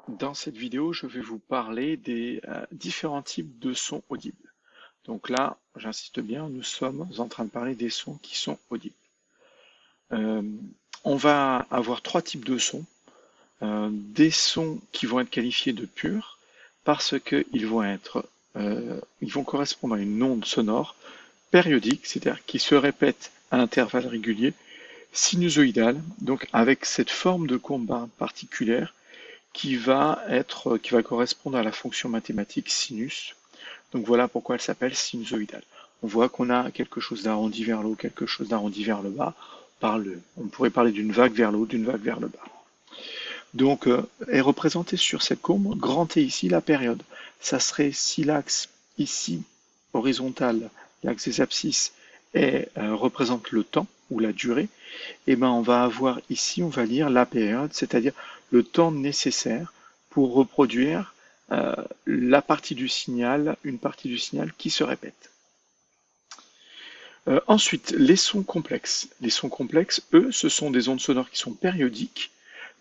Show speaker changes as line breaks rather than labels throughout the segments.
Dans cette vidéo, je vais vous parler des différents types de sons audibles. Donc là, j'insiste bien, nous sommes en train de parler des sons qui sont audibles. Euh, on va avoir trois types de sons. Des sons qui vont être qualifiés de purs parce qu'ils vont ils vont correspondre à une onde sonore périodique, c'est-à-dire qui se répète à intervalles réguliers, sinusoïdale, donc avec cette forme de courbe particulière qui va correspondre à la fonction mathématique sinus. Donc voilà pourquoi elle s'appelle sinusoïdale. On voit qu'on a quelque chose d'arrondi vers le haut, quelque chose d'arrondi vers le bas. On pourrait parler d'une vague vers le haut, d'une vague vers le bas. Donc est représenté sur cette courbe, grand T ici, la période. Ça serait si l'axe ici, horizontal, l'axe des abscisses, représente le temps ou la durée, et ben on va avoir ici, on va lire la période, c'est-à-dire le temps nécessaire pour reproduire la partie du signal, une partie du signal qui se répète. Ensuite, les sons complexes. Les sons complexes, eux, ce sont des ondes sonores qui sont périodiques,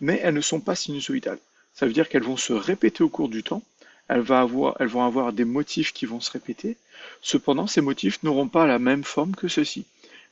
mais elles ne sont pas sinusoïdales. Ça veut dire qu'elles vont se répéter au cours du temps, elles vont avoir des motifs qui vont se répéter, cependant ces motifs n'auront pas la même forme que ceci.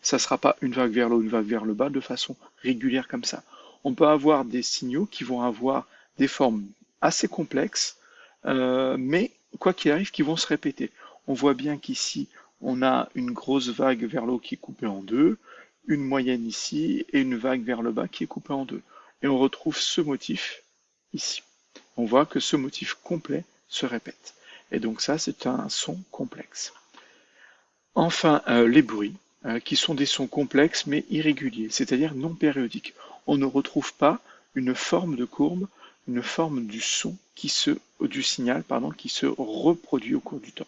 Ça ne sera pas une vague vers le haut, une vague vers le bas de façon régulière comme ça. On peut avoir des signaux qui vont avoir des formes assez complexes, mais quoi qu'il arrive, qui vont se répéter. On voit bien qu'ici, on a une grosse vague vers le haut qui est coupée en deux, une moyenne ici et une vague vers le bas qui est coupée en deux. Et on retrouve ce motif ici. On voit que ce motif complet se répète. Et donc ça, c'est un son complexe. Enfin, les bruits, qui sont des sons complexes mais irréguliers, c'est-à-dire non périodiques. On ne retrouve pas une forme de courbe, une forme du son du signal, pardon, qui se reproduit au cours du temps.